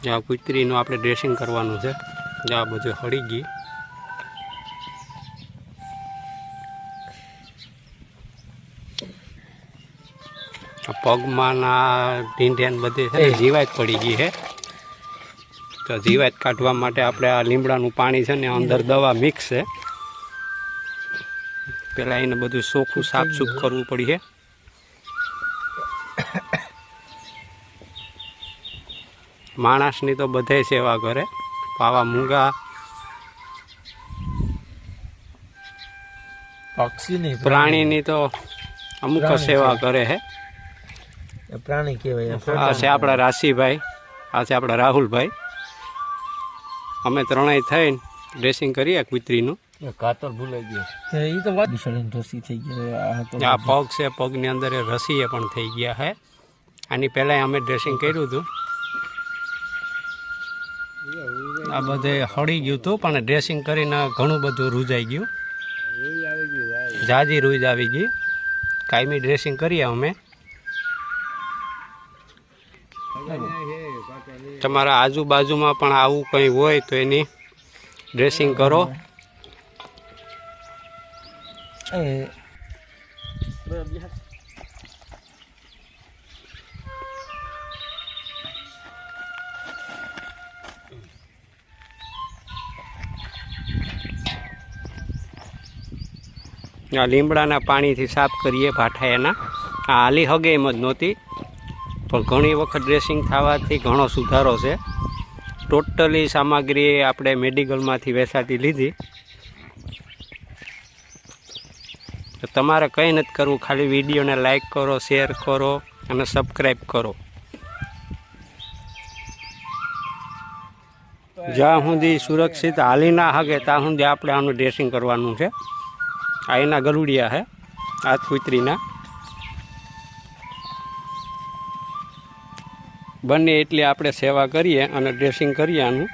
આ કૂતરીનું આપણે ડ્રેસિંગ કરવાનું છે. આ બધું હળી ગઈ. પગમાં ના ઢીંઢેન બધી છે જીવાત પડી ગઈ છે. તો જીવાત કાઢવા માટે આપણે આ લીમડાનું પાણી છે ને અંદર દવા મિક્સ છે. પહેલાં એને બધું ચોખ્ખું સાફસૂફ કરવું પડશે. માણસની તો બધે સેવા કરે, આવા મૂંગા પક્ષીની પ્રાણીની તો અમુક સેવા કરે છે. પ્રાણી કહેવાય. આ છે આપણા રાશિભાઈ, આ છે આપણા રાહુલભાઈ. અમે ત્રણેય થઈને ડ્રેસિંગ કરીએ કૂતરીનું. કાતર ભૂલાઈ ગયો એ તો વાત રસી થઈ ગઈ. આ પગ છે, પગની અંદર રસી પણ થઈ ગયા છે. આની પહેલાં અમે ડ્રેસિંગ કર્યું હતું. આ બધે હળી ગયું હતું પણ ડ્રેસિંગ કરીને ઘણું બધું રૂજાઈ ગયું. જાજી રૂજ આવી ગઈ. કાયમી ડ્રેસિંગ કરીએ અમે. તમારા આજુબાજુમાં પણ આવું કંઈ હોય તો એની ડ્રેસિંગ કરો. આ લીમડાના પાણીથી સાફ કરીએ ભાઠા એના. આ હાલી હગે એમ જ નહોતી પણ ઘણી વખત ડ્રેસિંગ થવાથી ઘણો સુધારો છે. ટોટલી સામગ્રી આપણે મેડિકલમાંથી વેચાતી લીધી. તો તમારે કંઈ નથી કરવું, ખાલી વિડીયોને લાઈક કરો, શેર કરો અને સબસ્ક્રાઈબ કરો. જ્યાં સુધી સુરક્ષિત હાલી ના હગે ત્યાં સુધી આપણે આનું ડ્રેસિંગ કરવાનું છે. આ એના ગલુડિયા છે, આ કૂતરીના. બંને એટલી આપણે સેવા કરીએ અને ડ્રેસિંગ કરીએ આનું.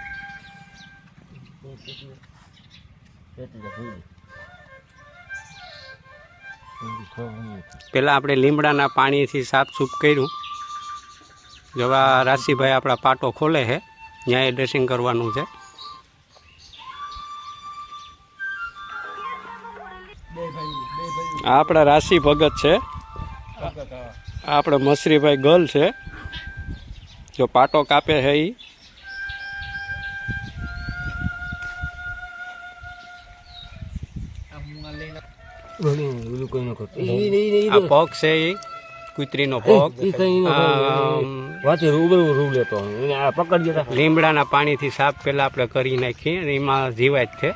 પહેલાં આપણે લીમડાના પાણીથી સાફસૂફ કર્યું. જેવા રાશિભાઈ આપણા પાટો ખોલે છે ત્યાં એ ડ્રેસિંગ કરવાનું છે. આ આપણા રાશિ ભગત છે, આ આપણે મસરીભાઈ ગલ છે. જો પાટો કાપે છે એ પગ છે, એ કૂતરીનો પગ લીમડાના પાણીથી સાફ પહેલા આપણે કરી નાખીએ અને એમાં જીવાત છે.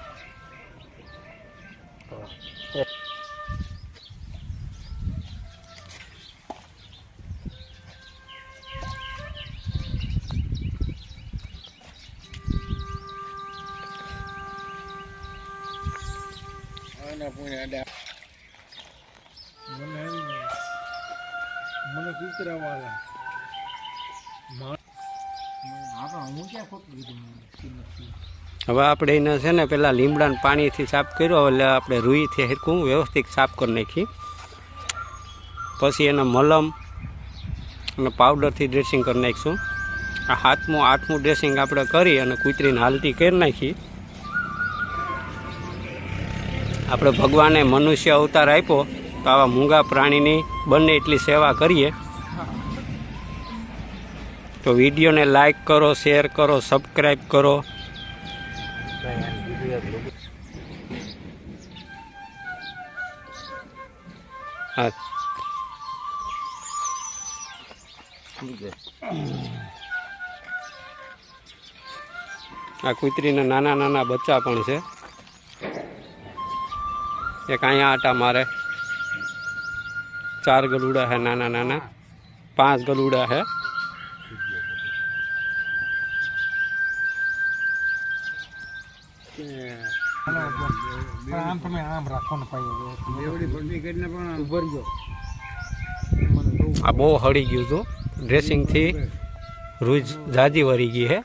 મને કૂતરાવાળા હવે આપણે એને છે ને પેલા લીમડાના પાણીથી સાફ કર્યો, એટલે આપણે રૂઈથી હરખું વ્યવસ્થિત સાફ કરી નાખી. પછી એને મલમ અને પાવડરથી ડ્રેસિંગ કરી નાખીશું. આ 7મું 8મું ડ્રેસિંગ આપણે કરી અને કૂતરીને હાલતી કરી નાખી. આપણે ભગવાને મનુષ્ય અવતાર આપ્યો તો આવા મૂંગા પ્રાણીની બંને એટલી સેવા કરીએ. તો વિડીયોને લાઈક કરો, શેર કરો, સબસ્ક્રાઈબ કરો. હા, આ કૂતરીના નાના નાના બચ્ચા પણ છે. એક અહીંયા આટા મારે. 4 ગલુડા છે નાના નાના, 5 ગલુડા છે. આ બહુ હળી ગયું હતું ડ્રેસિંગથી. રૂજ જાજી વળી ગઈ છે.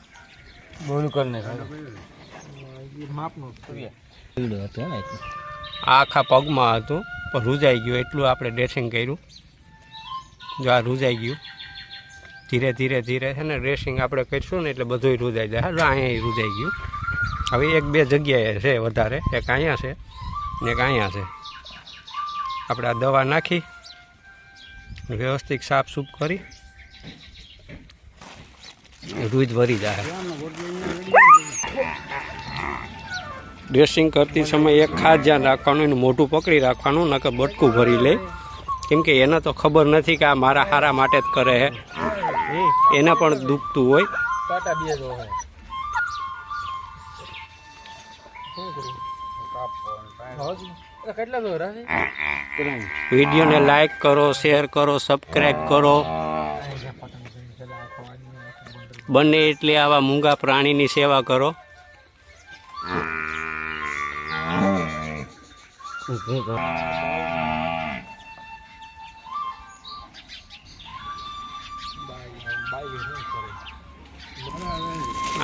આ આખા પગમાં હતું પણ રૂજાઈ ગયું એટલું આપણે ડ્રેસિંગ કર્યું. જો આ રૂજાઈ ગયું. ધીરે ધીરે ધીરે છે ને ડ્રેસિંગ આપણે કરીશું ને એટલે બધું રૂજાઈ જાય. હા, અહીંયા રૂજાઈ ગયું. હવે એક બે જગ્યાએ છે વધારે, એક અહીંયા છે ને એક અહીંયા છે. આપણે આ દવા નાખી વ્યવસ્થિત સાફ સૂફ કરી રૂજ ભરી જાય. ડ્રેસિંગ કરતી સમયે એક ખાસ ધ્યાન રાખવાનું, એનું મોઢું પકડી રાખવાનું, નકર બટકું ભરી લે. કેમ કે એને તો ખબર નથી કે આ મારા હારા માટે જ કરે છે, એને પણ દુખતું હોય. વિડીયોને લાઈક કરો, શેર કરો, સબસ્ક્રાઈબ કરો. બને એટલે આવા મૂંગા પ્રાણીની સેવા કરો.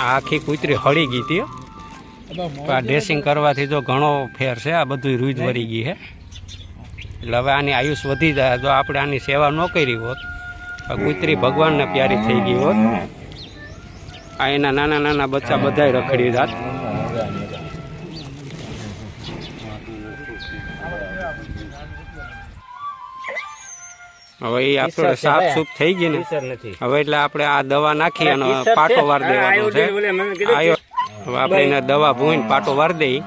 આખી કૂતરી હળી ગઈ હતી. આ ડ્રેસિંગ કરવાથી જો ઘણો ફેર છે. આ બધું રૂજ વળી ગઈ છે. એટલે હવે આની આયુષ વધી જાય. જો આપણે આની સેવા ન કરી હોત, આ કૂતરી ભગવાનને પ્યારી થઈ ગઈ હોત. આ એના નાના નાના બચ્ચા બધાય રખડી જાત. હવે એ આપણે સાફ સૂફ થઈ ગઈ ને, હવે એટલે આપણે આ દવા નાખી અને પાટો વાર દેવાનો છે. હવે આપણે એને દવા ભૂઈને પાટો વાર દઈ.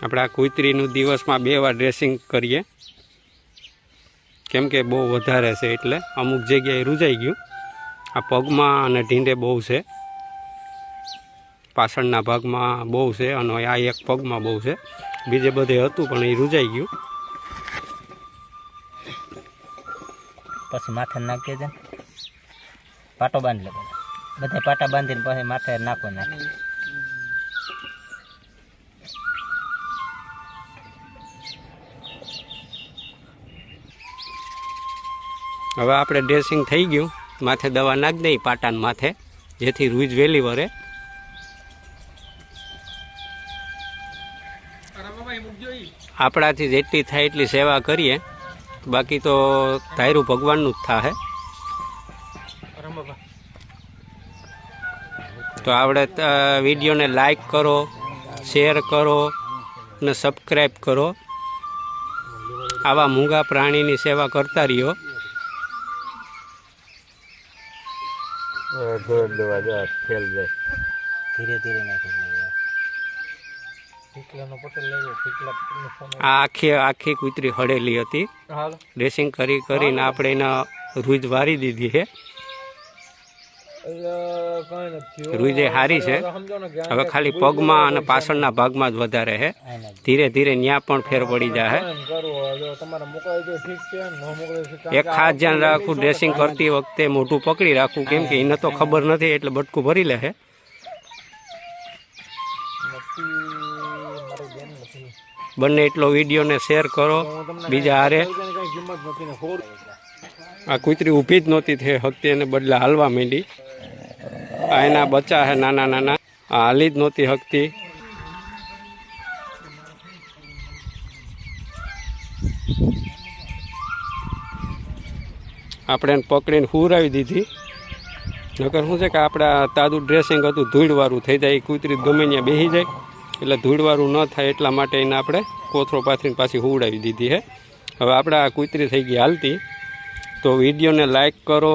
આપણે આ કૂતરીનું દિવસમાં 2 વાર ડ્રેસિંગ કરીએ, કેમ કે બહુ વધારે છે એટલે અમુક જગ્યાએ રૂજાઈ ગયું. આ પગમાં અને ઢીંડે બહુ છે, પાછળના ભાગમાં બહુ છે, અને આ એક પગમાં બહુ છે. બીજે બધે હતું પણ એ રૂજાઈ ગયું. પછી માથે નાખી દે, પાટો બાંધી લે. બધા પાટા બાંધીને પછી માથે નાખો નાખે. હવે આપણે ડ્રેસિંગ થઈ ગયું, માથે દવા નાખી દઈ પાટાને માથે, જેથી રૂજ વહેલી વરે. આપણાથી જેટલી થાય એટલી સેવા કરીએ, બાકી તો ધાયરું ભગવાનનું જ થાય. તો આપણે વિડીયોને લાઈક કરો, શેર કરો અને સબસ્ક્રાઈબ કરો. આવા મૂંગા પ્રાણીની સેવા કરતા રહ્યો. ધીરે ધીરે નાખી. આ આખી કૂતરી હળેલી હતી. ડ્રેસિંગ કરીને આપણે એને રૂજ વારી દીધી છે. રૂજ એ સારી છે. હવે ખાલી પગમાં અને પાછળના ભાગમાં જ વધારે છે. ધીરે ધીરે ત્યાં પણ ફેર પડી જાય. એક ખાસ ધ્યાન રાખવું, ડ્રેસિંગ કરતી વખતે મોઢું પકડી રાખવું, કેમ કે એને તો ખબર નથી એટલે બટકું ભરી લે છે. બંને એટલો વિડીયોને શેર કરો બીજા હારે. આ કૂતરી ઊભી જ નહોતી થઈ શકતી, એને બદલે હાલવા માંડી. આ એના બચ્ચા છે નાના નાના, આ હાલી જ નહોતી શકતી. આપણે એને પકડીને હુરાવી દીધી. નકર શું છે કે આપણા તાજું ડ્રેસિંગ હતું ધૂળવાળું થઈ જાય, કૂતરી ગમે ત્યાં બેસી જાય, એટલે ધૂળવાળું ન થાય એટલા માટે એને આપણે કોથરો પાથરીને પાછી હુવડાવી દીધી છે. હવે આપણે આ કૂતરી થઈ ગઈ હાલતી. તો વિડીયોને લાઈક કરો,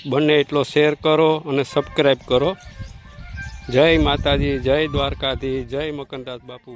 બને એટલો શેર કરો અને સબસ્ક્રાઈબ કરો. જય માતાજી, જય દ્વારકાધીશ, જય મકનદાસ બાપુ.